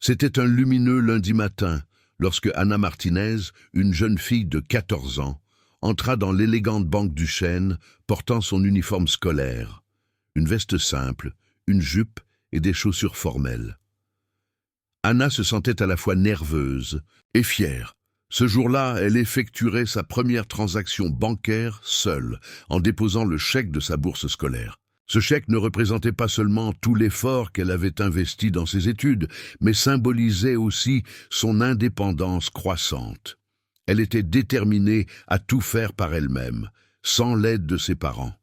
C'était un lumineux lundi matin, lorsque Anna Martinez, une jeune fille de 14 ans, entra dans l'élégante banque du Chêne, portant son uniforme scolaire, une veste simple, une jupe et des chaussures formelles. Anna se sentait à la fois nerveuse et fière. Ce jour-là, elle effectuerait sa première transaction bancaire seule, en déposant le chèque de sa bourse scolaire. Ce chèque ne représentait pas seulement tout l'effort qu'elle avait investi dans ses études, mais symbolisait aussi son indépendance croissante. Elle était déterminée à tout faire par elle-même, sans l'aide de ses parents.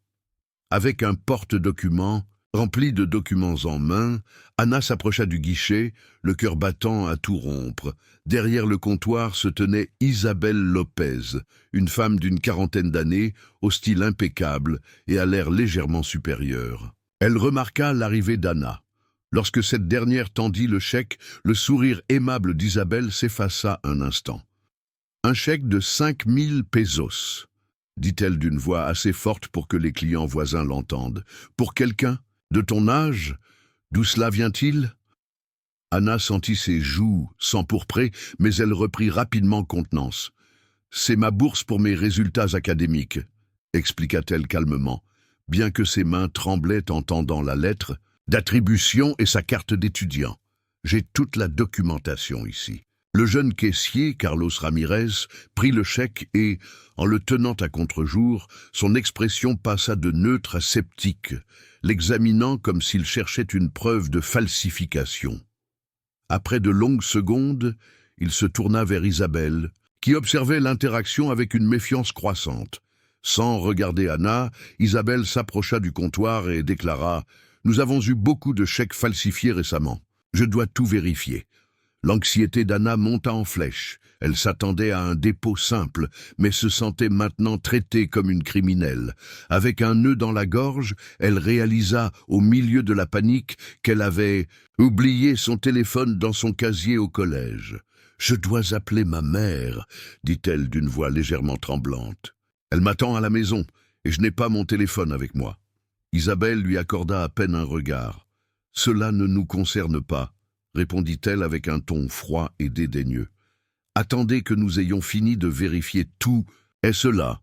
Avec un porte-documents rempli de documents en main, Anna s'approcha du guichet, le cœur battant à tout rompre. Derrière le comptoir se tenait Isabelle Lopez, une femme d'une quarantaine d'années, au style impeccable et à l'air légèrement supérieur. Elle remarqua l'arrivée d'Anna. Lorsque cette dernière tendit le chèque, le sourire aimable d'Isabelle s'effaça un instant. « Un chèque de 5000 pesos, dit-elle d'une voix assez forte pour que les clients voisins l'entendent. Pour quelqu'un de ton âge, d'où cela vient-il » Anna sentit ses joues s'empourprer, mais elle reprit rapidement contenance. « C'est ma bourse pour mes résultats académiques, » expliqua-t-elle calmement, bien que ses mains tremblaient en tendant la lettre d'attribution et sa carte d'étudiant. « J'ai toute la documentation ici. » Le jeune caissier, Carlos Ramirez, prit le chèque et, en le tenant à contre-jour, son expression passa de neutre à sceptique, l'examinant comme s'il cherchait une preuve de falsification. Après de longues secondes, il se tourna vers Isabelle, qui observait l'interaction avec une méfiance croissante. Sans regarder Anna, Isabelle s'approcha du comptoir et déclara « Nous avons eu beaucoup de chèques falsifiés récemment. Je dois tout vérifier. » L'anxiété d'Anna monta en flèche. Elle s'attendait à un dépôt simple, mais se sentait maintenant traitée comme une criminelle. Avec un nœud dans la gorge, elle réalisa, au milieu de la panique, qu'elle avait oublié son téléphone dans son casier au collège. « Je dois appeler ma mère, » dit-elle d'une voix légèrement tremblante. « Elle m'attend à la maison, et je n'ai pas mon téléphone avec moi. » Isabelle lui accorda à peine un regard. « Cela ne nous concerne pas, » répondit-elle avec un ton froid et dédaigneux. « Attendez que nous ayons fini de vérifier tout. Est-ce là ?»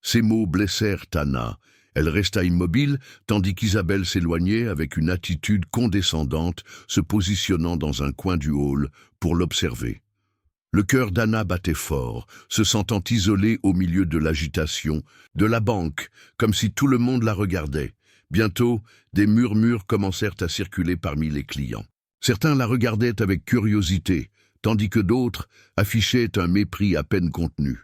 Ces mots blessèrent Anna. Elle resta immobile, tandis qu'Isabelle s'éloignait avec une attitude condescendante, se positionnant dans un coin du hall pour l'observer. Le cœur d'Anna battait fort, se sentant isolée au milieu de l'agitation, de la banque, comme si tout le monde la regardait. Bientôt, des murmures commencèrent à circuler parmi les clients. Certains la regardaient avec curiosité, tandis que d'autres affichaient un mépris à peine contenu.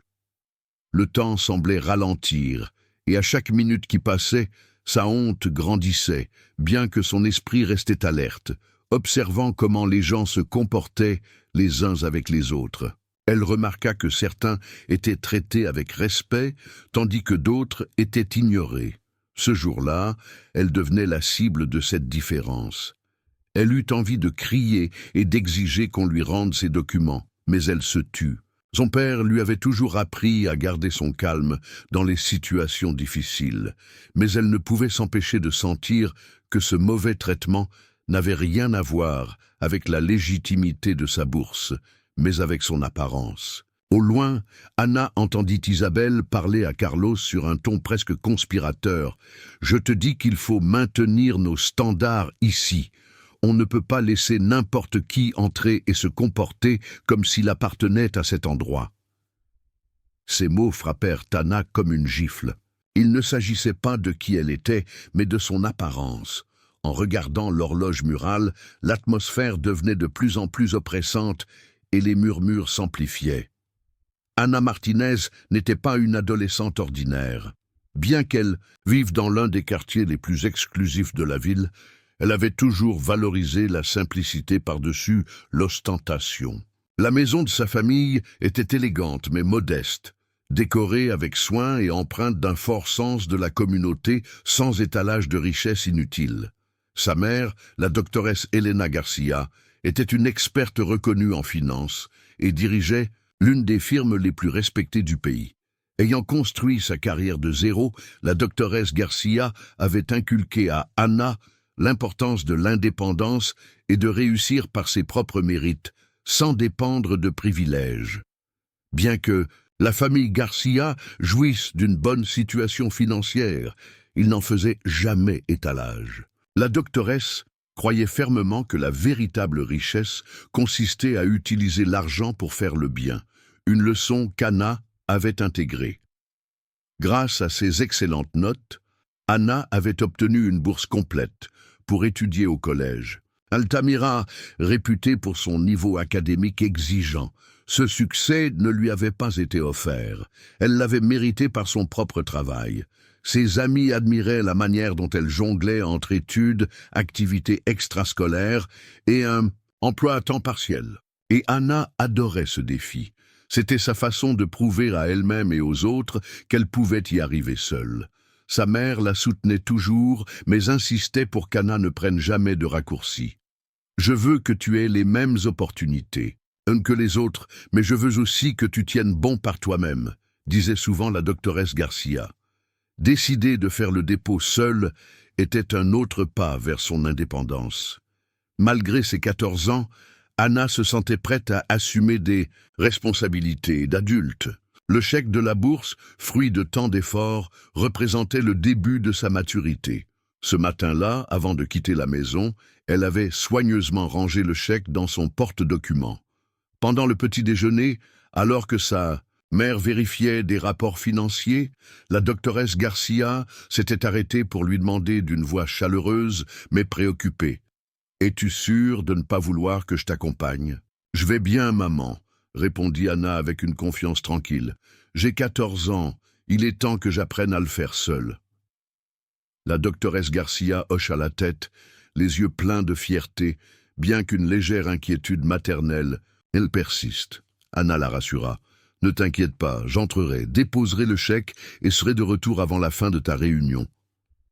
Le temps semblait ralentir, et à chaque minute qui passait, sa honte grandissait, bien que son esprit restait alerte, observant comment les gens se comportaient les uns avec les autres. Elle remarqua que certains étaient traités avec respect, tandis que d'autres étaient ignorés. Ce jour-là, elle devenait la cible de cette différence. Elle eut envie de crier et d'exiger qu'on lui rende ses documents, mais elle se tut. Son père lui avait toujours appris à garder son calme dans les situations difficiles, mais elle ne pouvait s'empêcher de sentir que ce mauvais traitement n'avait rien à voir avec la légitimité de sa bourse, mais avec son apparence. Au loin, Anna entendit Isabelle parler à Carlos sur un ton presque conspirateur. « Je te dis qu'il faut maintenir nos standards ici. On ne peut pas laisser n'importe qui entrer et se comporter comme s'il appartenait à cet endroit. » Ces mots frappèrent Anna comme une gifle. Il ne s'agissait pas de qui elle était, mais de son apparence. En regardant l'horloge murale, l'atmosphère devenait de plus en plus oppressante et les murmures s'amplifiaient. Anna Martinez n'était pas une adolescente ordinaire. Bien qu'elle vive dans l'un des quartiers les plus exclusifs de la ville, elle avait toujours valorisé la simplicité par-dessus l'ostentation. La maison de sa famille était élégante mais modeste, décorée avec soin et empreinte d'un fort sens de la communauté sans étalage de richesse inutile. Sa mère, la doctoresse Elena Garcia, était une experte reconnue en finance et dirigeait l'une des firmes les plus respectées du pays. Ayant construit sa carrière de zéro, la doctoresse Garcia avait inculqué à Anna l'importance de l'indépendance et de réussir par ses propres mérites, sans dépendre de privilèges. Bien que la famille Garcia jouisse d'une bonne situation financière, il n'en faisait jamais étalage. La doctoresse croyait fermement que la véritable richesse consistait à utiliser l'argent pour faire le bien, une leçon qu'Anna avait intégrée. Grâce à ses excellentes notes, Anna avait obtenu une bourse complète pour étudier au collège. Altamira, réputée pour son niveau académique exigeant, ce succès ne lui avait pas été offert. Elle l'avait mérité par son propre travail. Ses amis admiraient la manière dont elle jonglait entre études, activités extrascolaires et un emploi à temps partiel. Et Anna adorait ce défi. C'était sa façon de prouver à elle-même et aux autres qu'elle pouvait y arriver seule. Sa mère la soutenait toujours, mais insistait pour qu'Anna ne prenne jamais de raccourcis. « Je veux que tu aies les mêmes opportunités que les autres, mais je veux aussi que tu tiennes bon par toi-même », disait souvent la doctoresse Garcia. Décider de faire le dépôt seule était un autre pas vers son indépendance. Malgré ses 14 ans, Anna se sentait prête à assumer des responsabilités d'adulte. Le chèque de la bourse, fruit de tant d'efforts, représentait le début de sa maturité. Ce matin-là, avant de quitter la maison, elle avait soigneusement rangé le chèque dans son porte-documents. Pendant le petit déjeuner, alors que sa mère vérifiait des rapports financiers, la doctoresse Garcia s'était arrêtée pour lui demander d'une voix chaleureuse mais préoccupée. « Es-tu sûre de ne pas vouloir que je t'accompagne ?»« Je vais bien, maman, » répondit Anna avec une confiance tranquille. « J'ai 14 ans, il est temps que j'apprenne à le faire seule. » La doctoresse Garcia hocha la tête, les yeux pleins de fierté, bien qu'une légère inquiétude maternelle. « Elle persiste. » Anna la rassura. « Ne t'inquiète pas, j'entrerai, déposerai le chèque et serai de retour avant la fin de ta réunion. »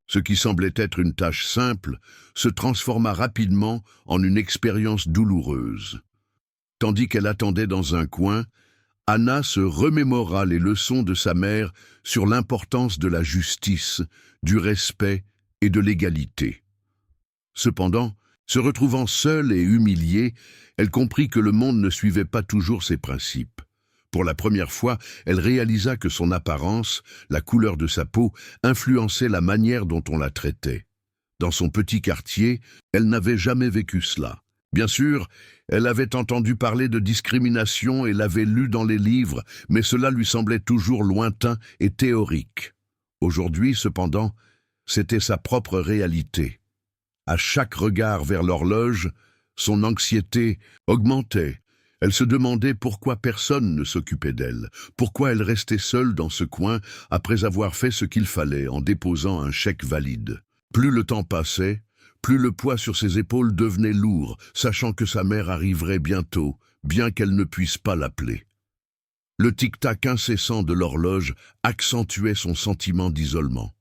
Ce qui semblait être une tâche simple se transforma rapidement en une expérience douloureuse. Tandis qu'elle attendait dans un coin, Anna se remémora les leçons de sa mère sur l'importance de la justice, du respect et de l'égalité. Cependant, se retrouvant seule et humiliée, elle comprit que le monde ne suivait pas toujours ses principes. Pour la première fois, elle réalisa que son apparence, la couleur de sa peau, influençait la manière dont on la traitait. Dans son petit quartier, elle n'avait jamais vécu cela. Bien sûr, elle avait entendu parler de discrimination et l'avait lu dans les livres, mais cela lui semblait toujours lointain et théorique. Aujourd'hui, cependant, c'était sa propre réalité. À chaque regard vers l'horloge, son anxiété augmentait. Elle se demandait pourquoi personne ne s'occupait d'elle, pourquoi elle restait seule dans ce coin après avoir fait ce qu'il fallait en déposant un chèque valide. Plus le temps passait, plus le poids sur ses épaules devenait lourd, sachant que sa mère arriverait bientôt, bien qu'elle ne puisse pas l'appeler. Le tic-tac incessant de l'horloge accentuait son sentiment d'isolement.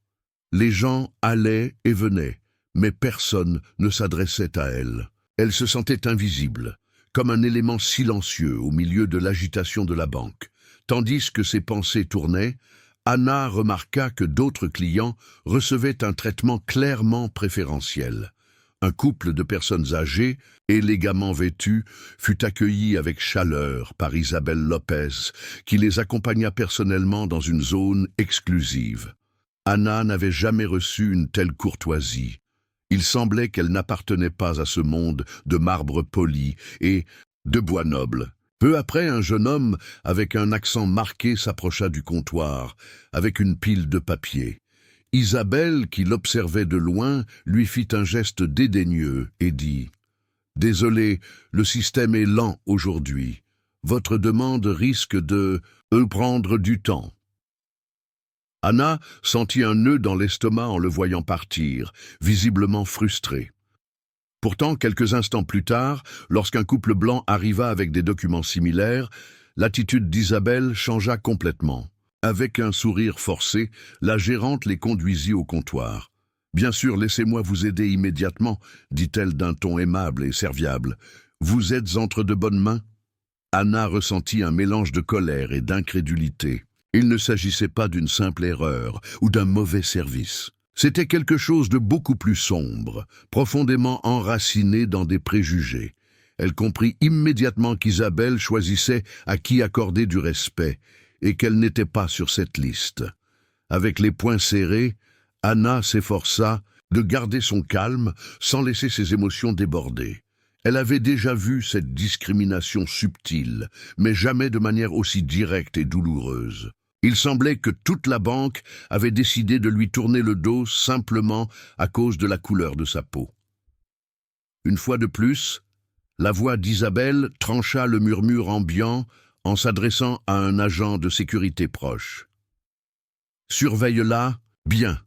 Les gens allaient et venaient, mais personne ne s'adressait à elle. Elle se sentait invisible, comme un élément silencieux au milieu de l'agitation de la banque. Tandis que ses pensées tournaient, Anna remarqua que d'autres clients recevaient un traitement clairement préférentiel. Un couple de personnes âgées, élégamment vêtues, fut accueilli avec chaleur par Isabelle Lopez, qui les accompagna personnellement dans une zone exclusive. Anna n'avait jamais reçu une telle courtoisie. Il semblait qu'elle n'appartenait pas à ce monde de marbre poli et de bois noble. Peu après, un jeune homme avec un accent marqué s'approcha du comptoir, avec une pile de papier. Isabelle, qui l'observait de loin, lui fit un geste dédaigneux et dit « Désolé, le système est lent aujourd'hui. Votre demande risque de prendre du temps. » Anna sentit un nœud dans l'estomac en le voyant partir, visiblement frustrée. Pourtant, quelques instants plus tard, lorsqu'un couple blanc arriva avec des documents similaires, l'attitude d'Isabelle changea complètement. Avec un sourire forcé, la gérante les conduisit au comptoir. « Bien sûr, laissez-moi vous aider immédiatement, » dit-elle d'un ton aimable et serviable. « Vous êtes entre de bonnes mains ?» Anna ressentit un mélange de colère et d'incrédulité. Il ne s'agissait pas d'une simple erreur ou d'un mauvais service. C'était quelque chose de beaucoup plus sombre, profondément enraciné dans des préjugés. Elle comprit immédiatement qu'Isabelle choisissait à qui accorder du respect, et qu'elle n'était pas sur cette liste. Avec les poings serrés, Anna s'efforça de garder son calme sans laisser ses émotions déborder. Elle avait déjà vu cette discrimination subtile, mais jamais de manière aussi directe et douloureuse. Il semblait que toute la banque avait décidé de lui tourner le dos simplement à cause de la couleur de sa peau. Une fois de plus, la voix d'Isabelle trancha le murmure ambiant en s'adressant à un agent de sécurité proche. « Surveille-la bien.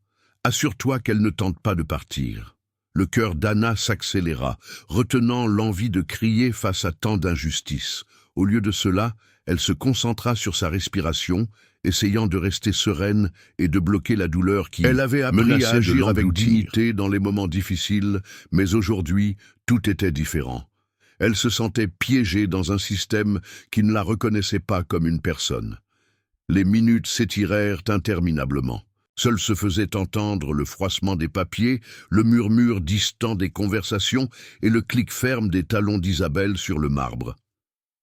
Assure-toi qu'elle ne tente pas de partir. » Le cœur d'Anna s'accéléra, retenant l'envie de crier face à tant d'injustice. Au lieu de cela, elle se concentra sur sa respiration, essayant de rester sereine et de bloquer la douleur qui Elle avait appris menaçait à agir de avec l'engloutir. dignité Dans les moments difficiles, mais aujourd'hui, tout était différent. Elle se sentait piégée dans un système qui ne la reconnaissait pas comme une personne. Les minutes s'étirèrent interminablement. Seul se faisait entendre le froissement des papiers, le murmure distant des conversations et le clic ferme des talons d'Isabelle sur le marbre.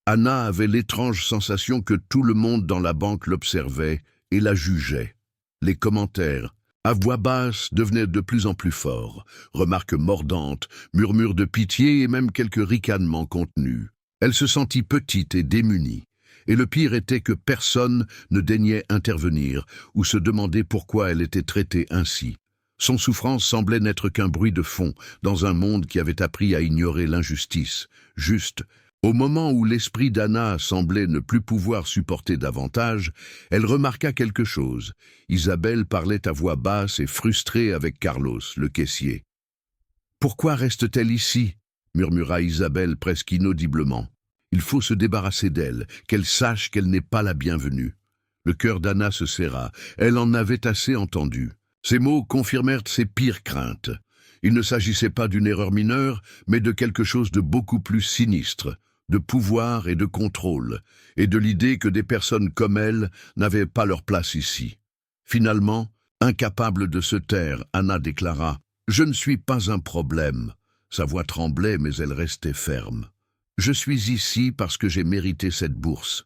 Anna avait l'étrange sensation que tout le monde dans la banque l'observait et la jugeait. Les commentaires, à voix basse, devenaient de plus en plus forts. Remarques mordantes, murmures de pitié et même quelques ricanements contenus. Elle se sentit petite et démunie. Et le pire était que personne ne daignait intervenir ou se demander pourquoi elle était traitée ainsi. Son souffrance semblait n'être qu'un bruit de fond dans un monde qui avait appris à ignorer l'injustice. Juste, au moment où l'esprit d'Anna semblait ne plus pouvoir supporter davantage, elle remarqua quelque chose. Isabelle parlait à voix basse et frustrée avec Carlos, le caissier. « Pourquoi reste-t-elle ici ?» murmura Isabelle presque inaudiblement. Il faut se débarrasser d'elle, qu'elle sache qu'elle n'est pas la bienvenue. Le cœur d'Anna se serra. Elle en avait assez entendu. Ces mots confirmèrent ses pires craintes. Il ne s'agissait pas d'une erreur mineure, mais de quelque chose de beaucoup plus sinistre, de pouvoir et de contrôle, et de l'idée que des personnes comme elle n'avaient pas leur place ici. Finalement, incapable de se taire, Anna déclara « Je ne suis pas un problème ». Sa voix tremblait, mais elle restait ferme. Je suis ici parce que j'ai mérité cette bourse.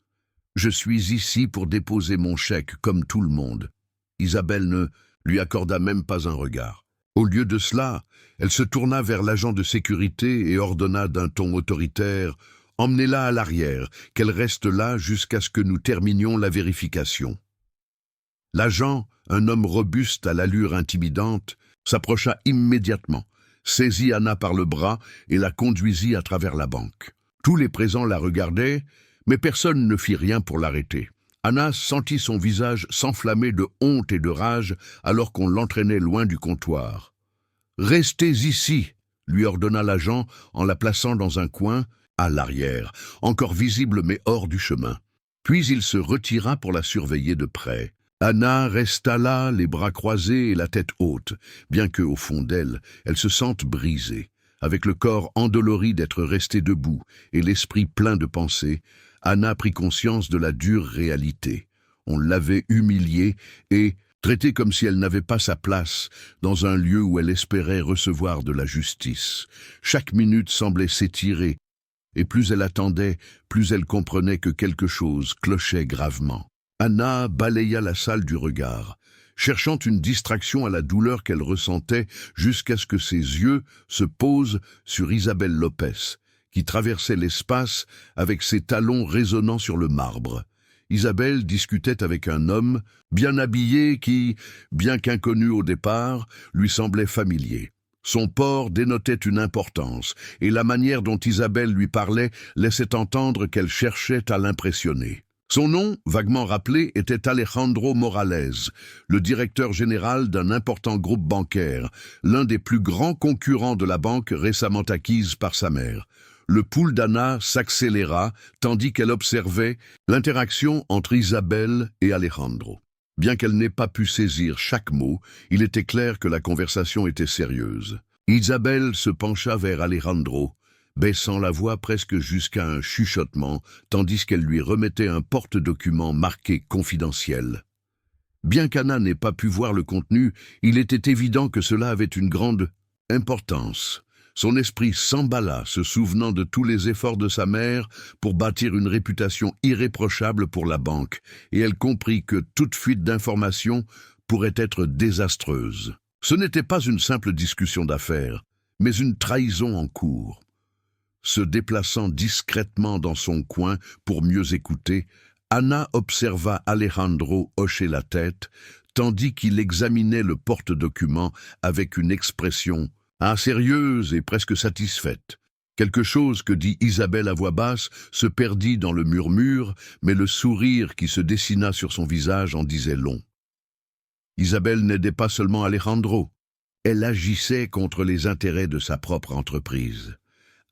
Je suis ici pour déposer mon chèque comme tout le monde. Isabelle ne lui accorda même pas un regard. Au lieu de cela, elle se tourna vers l'agent de sécurité et ordonna d'un ton autoritaire « Emmenez-la à l'arrière, qu'elle reste là jusqu'à ce que nous terminions la vérification. » L'agent, un homme robuste à l'allure intimidante, s'approcha immédiatement, saisit Anna par le bras et la conduisit à travers la banque. Tous les présents la regardaient, mais personne ne fit rien pour l'arrêter. Anna sentit son visage s'enflammer de honte et de rage alors qu'on l'entraînait loin du comptoir. « Restez ici !» lui ordonna l'agent en la plaçant dans un coin, à l'arrière, encore visible mais hors du chemin. Puis il se retira pour la surveiller de près. Anna resta là, les bras croisés et la tête haute, bien que, au fond d'elle, elle se sente brisée. Avec le corps endolori d'être restée debout et l'esprit plein de pensées, Anna prit conscience de la dure réalité. On l'avait humiliée et traitée comme si elle n'avait pas sa place dans un lieu où elle espérait recevoir de la justice. Chaque minute semblait s'étirer, et plus elle attendait, plus elle comprenait que quelque chose clochait gravement. Anna balaya la salle du regard, cherchant une distraction à la douleur qu'elle ressentait jusqu'à ce que ses yeux se posent sur Isabelle Lopez, qui traversait l'espace avec ses talons résonnant sur le marbre. Isabelle discutait avec un homme, bien habillé qui, bien qu'inconnu au départ, lui semblait familier. Son port dénotait une importance, et la manière dont Isabelle lui parlait laissait entendre qu'elle cherchait à l'impressionner. Son nom, vaguement rappelé, était Alejandro Morales, le directeur général d'un important groupe bancaire, l'un des plus grands concurrents de la banque récemment acquise par sa mère. Le pouls d'Anna s'accéléra tandis qu'elle observait l'interaction entre Isabelle et Alejandro. Bien qu'elle n'ait pas pu saisir chaque mot, il était clair que la conversation était sérieuse. Isabelle se pencha vers Alejandro, baissant la voix presque jusqu'à un chuchotement, tandis qu'elle lui remettait un porte-document marqué « confidentiel ». Bien qu'Anna n'ait pas pu voir le contenu, il était évident que cela avait une grande importance. Son esprit s'emballa, se souvenant de tous les efforts de sa mère pour bâtir une réputation irréprochable pour la banque, et elle comprit que toute fuite d'informations pourrait être désastreuse. Ce n'était pas une simple discussion d'affaires, mais une trahison en cours. Se déplaçant discrètement dans son coin pour mieux écouter, Anna observa Alejandro hocher la tête, tandis qu'il examinait le porte-document avec une expression sérieuse et presque satisfaite. Quelque chose que dit Isabelle à voix basse se perdit dans le murmure, mais le sourire qui se dessina sur son visage en disait long. Isabelle n'aidait pas seulement Alejandro, elle agissait contre les intérêts de sa propre entreprise.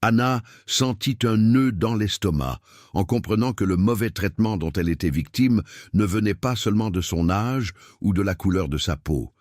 Anna sentit un nœud dans l'estomac, en comprenant que le mauvais traitement dont elle était victime ne venait pas seulement de son âge ou de la couleur de sa peau,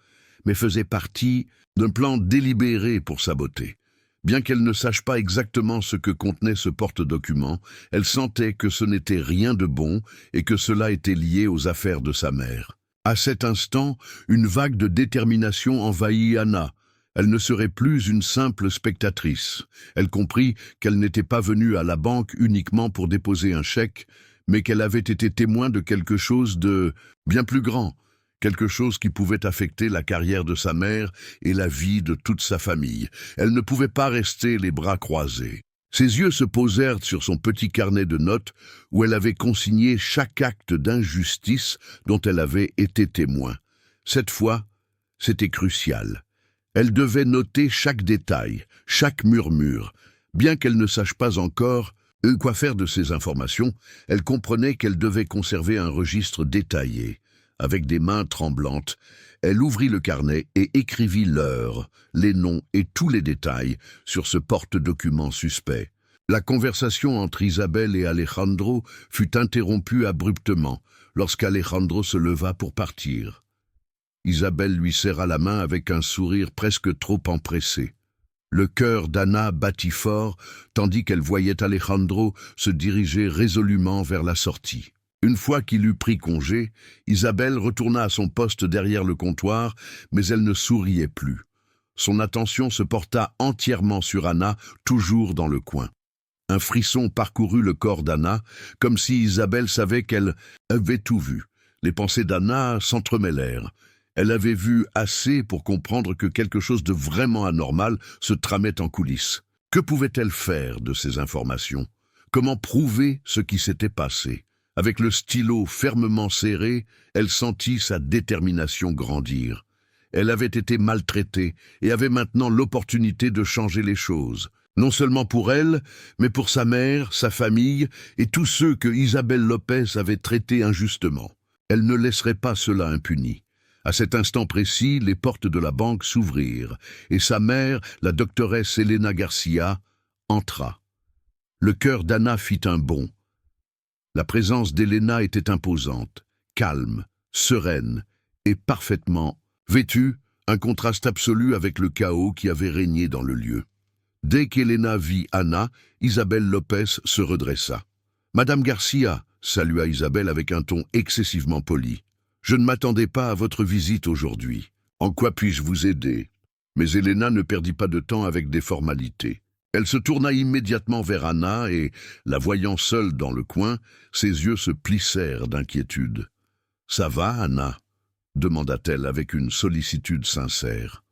mais faisait partie d'un plan délibéré pour saboter. Bien qu'elle ne sache pas exactement ce que contenait ce porte-document, elle sentait que ce n'était rien de bon et que cela était lié aux affaires de sa mère. À cet instant, une vague de détermination envahit Anna. Elle ne serait plus une simple spectatrice. Elle comprit qu'elle n'était pas venue à la banque uniquement pour déposer un chèque, mais qu'elle avait été témoin de quelque chose de bien plus grand, quelque chose qui pouvait affecter la carrière de sa mère et la vie de toute sa famille. Elle ne pouvait pas rester les bras croisés. Ses yeux se posèrent sur son petit carnet de notes où elle avait consigné chaque acte d'injustice dont elle avait été témoin. Cette fois, c'était crucial. Elle devait noter chaque détail, chaque murmure. Bien qu'elle ne sache pas encore quoi faire de ces informations, elle comprenait qu'elle devait conserver un registre détaillé. Avec des mains tremblantes, elle ouvrit le carnet et écrivit l'heure, les noms et tous les détails sur ce porte-document suspect. La conversation entre Isabelle et Alejandro fut interrompue abruptement lorsqu'Alejandro se leva pour partir. Isabelle lui serra la main avec un sourire presque trop empressé. Le cœur d'Anna battit fort, tandis qu'elle voyait Alejandro se diriger résolument vers la sortie. Une fois qu'il eut pris congé, Isabelle retourna à son poste derrière le comptoir, mais elle ne souriait plus. Son attention se porta entièrement sur Anna, toujours dans le coin. Un frisson parcourut le corps d'Anna, comme si Isabelle savait qu'elle avait tout vu. Les pensées d'Anna s'entremêlèrent. Elle avait vu assez pour comprendre que quelque chose de vraiment anormal se tramait en coulisses. Que pouvait-elle faire de ces informations? Comment prouver ce qui s'était passé? Avec le stylo fermement serré, elle sentit sa détermination grandir. Elle avait été maltraitée et avait maintenant l'opportunité de changer les choses. Non seulement pour elle, mais pour sa mère, sa famille et tous ceux que Isabelle Lopez avait traités injustement. Elle ne laisserait pas cela impuni. À cet instant précis, les portes de la banque s'ouvrirent, et sa mère, la doctoresse Elena Garcia, entra. Le cœur d'Anna fit un bond. La présence d'Elena était imposante, calme, sereine et parfaitement vêtue, un contraste absolu avec le chaos qui avait régné dans le lieu. Dès qu'Elena vit Anna, Isabelle Lopez se redressa. « Madame Garcia », salua Isabelle avec un ton excessivement poli. « Je ne m'attendais pas à votre visite aujourd'hui. En quoi puis-je vous aider ?» Mais Elena ne perdit pas de temps avec des formalités. Elle se tourna immédiatement vers Anna et, la voyant seule dans le coin, ses yeux se plissèrent d'inquiétude. « Ça va, Anna ?» demanda-t-elle avec une sollicitude sincère.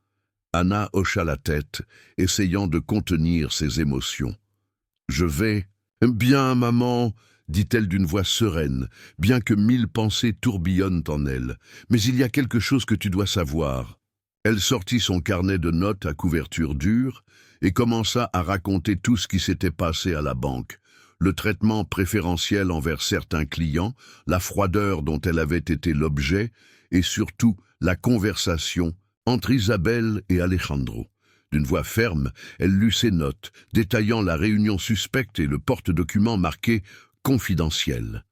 Anna hocha la tête, essayant de contenir ses émotions. « Je vais... »« Bien, maman !» dit-elle d'une voix sereine, bien que 1000 pensées tourbillonnent en elle. « Mais il y a quelque chose que tu dois savoir. » Elle sortit son carnet de notes à couverture dure et commença à raconter tout ce qui s'était passé à la banque. Le traitement préférentiel envers certains clients, la froideur dont elle avait été l'objet et surtout la conversation entre Isabelle et Alejandro. D'une voix ferme, elle lut ses notes, détaillant la réunion suspecte et le porte-document marqué « confidentiel ».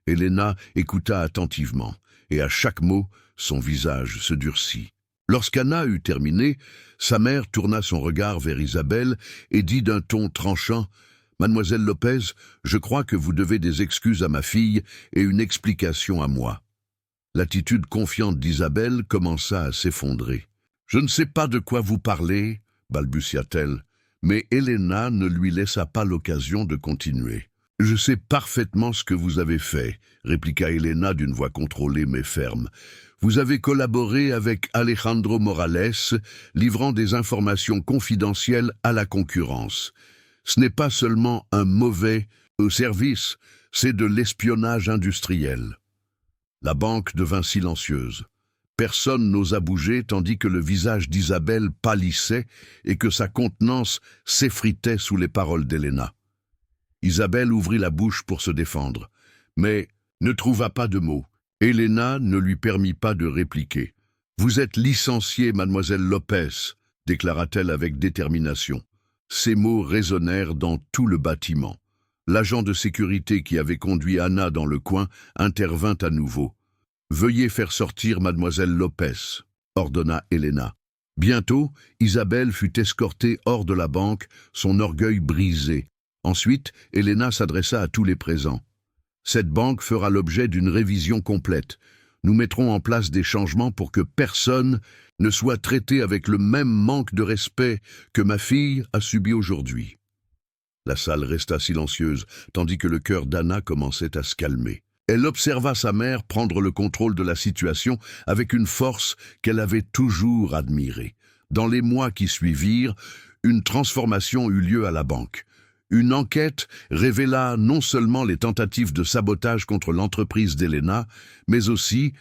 Elena écouta attentivement, et à chaque mot, son visage se durcit. Lorsqu'Anna eut terminé, sa mère tourna son regard vers Isabelle et dit d'un ton tranchant « Mademoiselle Lopez, je crois que vous devez des excuses à ma fille et une explication à moi. » L'attitude confiante d'Isabelle commença à s'effondrer. « Je ne sais pas de quoi vous parlez, balbutia-t-elle, mais Helena ne lui laissa pas l'occasion de continuer. « Je sais parfaitement ce que vous avez fait, répliqua Helena d'une voix contrôlée mais ferme. Vous avez collaboré avec Alejandro Morales, livrant des informations confidentielles à la concurrence. Ce n'est pas seulement un mauvais service, c'est de l'espionnage industriel. » La banque devint silencieuse. Personne n'osa bouger tandis que le visage d'Isabelle pâlissait et que sa contenance s'effritait sous les paroles d'Helena. Isabelle ouvrit la bouche pour se défendre, mais ne trouva pas de mots. Helena ne lui permit pas de répliquer. « Vous êtes licenciée, mademoiselle Lopez », déclara-t-elle avec détermination. Ces mots résonnèrent dans tout le bâtiment. L'agent de sécurité qui avait conduit Anna dans le coin intervint à nouveau. « Veuillez faire sortir mademoiselle Lopez », ordonna Helena. Bientôt, Isabelle fut escortée hors de la banque, son orgueil brisé. Ensuite, Helena s'adressa à tous les présents. « Cette banque fera l'objet d'une révision complète. Nous mettrons en place des changements pour que personne ne soit traité avec le même manque de respect que ma fille a subi aujourd'hui. » La salle resta silencieuse, tandis que le cœur d'Anna commençait à se calmer. Elle observa sa mère prendre le contrôle de la situation avec une force qu'elle avait toujours admirée. Dans les mois qui suivirent, une transformation eut lieu à la banque. Une enquête révéla non seulement les tentatives de sabotage contre l'entreprise d'Helena, mais aussi